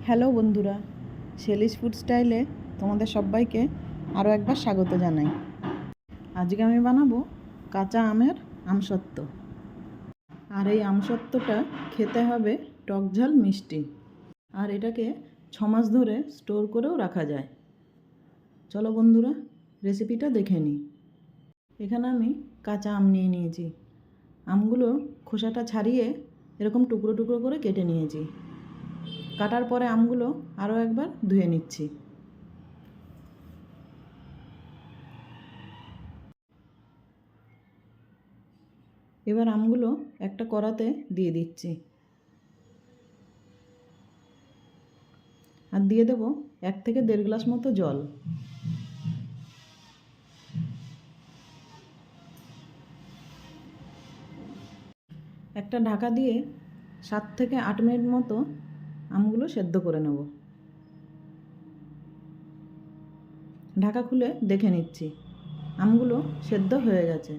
Hello বন্ধুরা, Shelley's food স্টাইলে তোমাদের সবাইকে আরও একবার স্বাগত জানাই। আজকে আমি বানাবো কাঁচা আমের আমসত্ত্ব। আর এই আমসত্ত্বটা খেতে হবে টক ঝাল মিষ্টি, আর এটাকে 6 মাস ধরে স্টোর করেও রাখা যায়। চলো বন্ধুরা, রেসিপিটা দেখে নিই। এখানে আমি কাঁচা আম নিয়ে নিয়েছি। আমগুলো খোসাটা ছাড়িয়ে এরকম টুকরো টুকরো করে কেটে নিয়েছি। কাটার পরে আমগুলো আরও একবার ধুয়ে নিচ্ছি। এবার আমগুলো একটা কড়াতে দিয়ে দিচ্ছি, আর দিয়ে দেবো 1 থেকে 1.5 গ্লাস মতো জল। একটা ঢাকা দিয়ে 7 থেকে 8 মিনিট মতো আমগুলো সেদ্ধ করে নেব। ঢাকা খুলে দেখে নিচ্ছি আমগুলো সেদ্ধ হয়ে গেছে।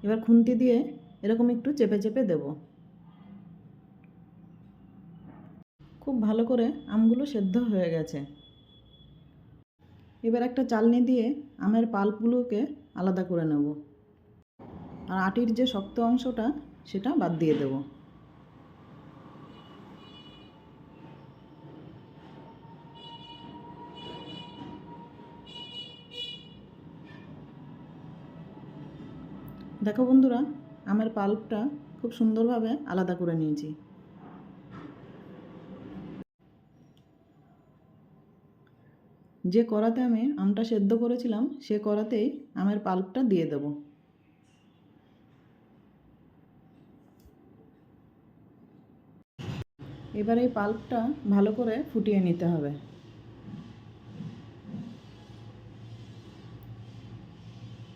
এবার খুন্তি দিয়ে এরকম একটু চেপে চেপে দেব। খুব ভালো করে আমগুলো সেদ্ধ হয়ে গেছে। এবার একটা চালনি দিয়ে আমের পাল্পগুলোকে আলাদা করে নেব, আর আটির যে শক্ত অংশটা সেটা বাদ দিয়ে দেব। দেখো বন্ধুরা, আমের পাল্পটা খুব সুন্দরভাবে আলাদা করে নিয়েছি। যে কড়াতে আমি আমটা সেদ্ধ করেছিলাম সে কড়াতেই আমের পাল্পটা দিয়ে দেব। এবার এই পাল্পটা ভালো করে ফুটিয়ে নিতে হবে।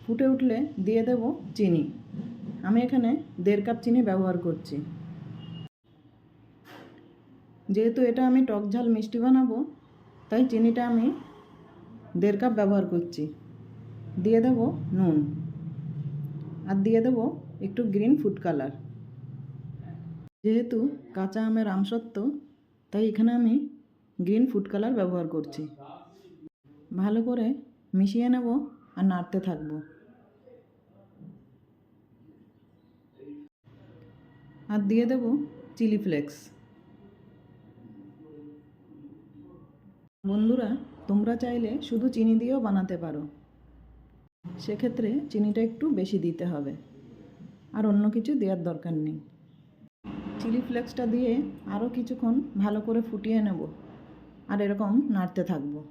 ফুটে উঠলে দিয়ে দেব চিনি। আমি এখানে 1.5 কাপ চিনি ব্যবহার করছি। যেহেতু এটা আমি টক ঝাল মিষ্টি বানাবো, তাই চিনিটা আমি 1.5 কাপ ব্যবহার করছি। দিয়ে দেব নুন, আর দিয়ে দেব একটু গ্রিন ফুড কালার। যেহেতু কাঁচা আমের আমসত্ত্ব, তাই এখানে আমি গ্রিন ফুড কালার ব্যবহার করছি। ভালো করে মিশিয়ে নেব আর নাড়তে থাকব। আর দিয়ে দেব চিলি ফ্লেক্স। বন্ধুরা, তোমরা চাইলে শুধু চিনি দিয়েও বানাতে পারো। সেক্ষেত্রে চিনিটা একটু বেশি দিতে হবে, আর অন্য কিছু দেওয়ার দরকার নেই। চিলি ফ্লেক্সটা দিয়ে আরও কিছুক্ষণ ভালো করে ফুটিয়ে নেব, আর এরকম নাড়তে থাকবো।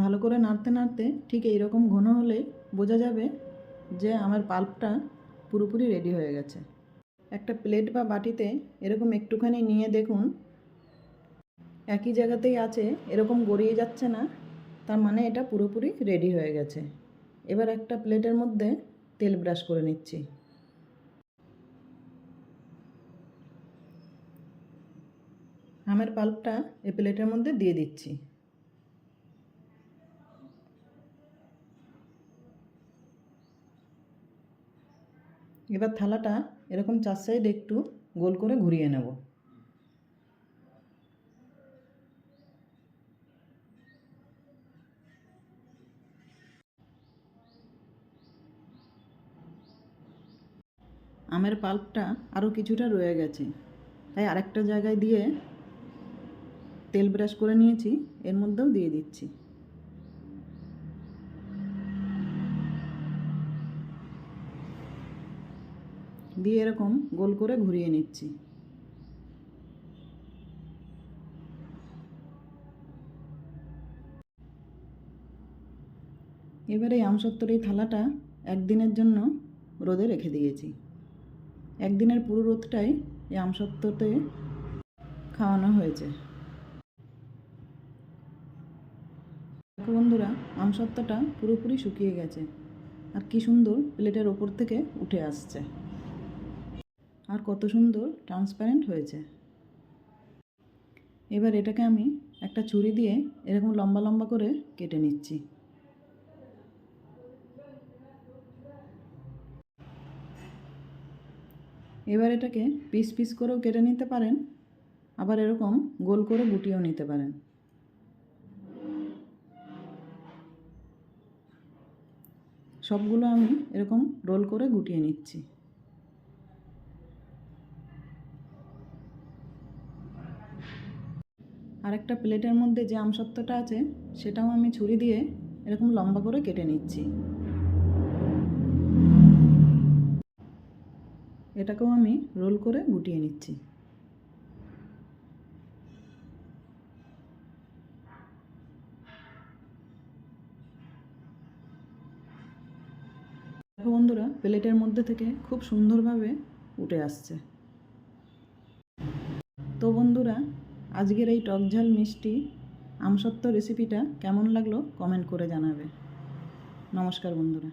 ভালো করে নাড়তে নাড়তে ঠিক এইরকম ঘন হলে বোঝা যাবে যে আমার পাল্পটা পুরোপুরি রেডি হয়ে গেছে। একটা প্লেট বা বাটিতে এরকম একটুখানি নিয়ে দেখুন, একই জায়গাতেই আছে, এরকম গড়িয়ে যাচ্ছে না, তার মানে এটা পুরোপুরি রেডি হয়ে গেছে। এবার একটা প্লেটের মধ্যে তেল ব্রাশ করে নিচ্ছি। আমের পাল্পটা এই প্লেটের মধ্যে দিয়ে দিচ্ছি। এবার থালাটা এরকম 4 সাইড একটু গোল করে ঘুরিয়ে নেব। আমের পাল্পটা আরও কিছুটা রয়ে গেছে, তাই আরেকটা জায়গায় দিয়ে তেল ব্রাশ করে নিয়েছি, এর মধ্যেও দিয়ে দিচ্ছি। দিয়ে এরকম গোল করে ঘুরিয়ে নিচ্ছি। এবারে এই আমসত্ত্বর এই থালাটা একদিনের জন্য রোদে রেখে দিয়েছি। একদিনের পুরো রোদটাই এই আমসত্ত্বতে খাওয়ানো হয়েছে। দেখো বন্ধুরা, আমসত্ত্বটা পুরোপুরি শুকিয়ে গেছে, আর কি সুন্দর প্লেটের ওপর থেকে উঠে আসছে, আর কত সুন্দর ট্রান্সপারেন্ট হয়েছে। এবার এটাকে আমি একটা ছুরি দিয়ে এরকম লম্বা লম্বা করে কেটে নিচ্ছি। এবার এটাকে পিস পিস করেও কেটে নিতে পারেন, আবার এরকম গোল করে গুটিয়েও নিতে পারেন। সবগুলো আমি এরকম রোল করে গুটিয়ে নিচ্ছি। আরেকটা প্লেটের মধ্যে যে আমসত্ত্বটা আছে সেটাও আমি ছুরি দিয়ে এরকম লম্বা করে কেটে নিচ্ছি। এটাকেও আমি রোল করে গুটিয়ে নিচ্ছি। দেখো বন্ধুরা, প্লেটের মধ্যে থেকে খুব সুন্দরভাবে উঠে আসছে। তো বন্ধুরা, আজকের এই টক ঝাল মিষ্টি আমসত্ত্ব রেসিপিটা কেমন লাগলো কমেন্ট করে জানাবে। নমস্কার বন্ধুরা।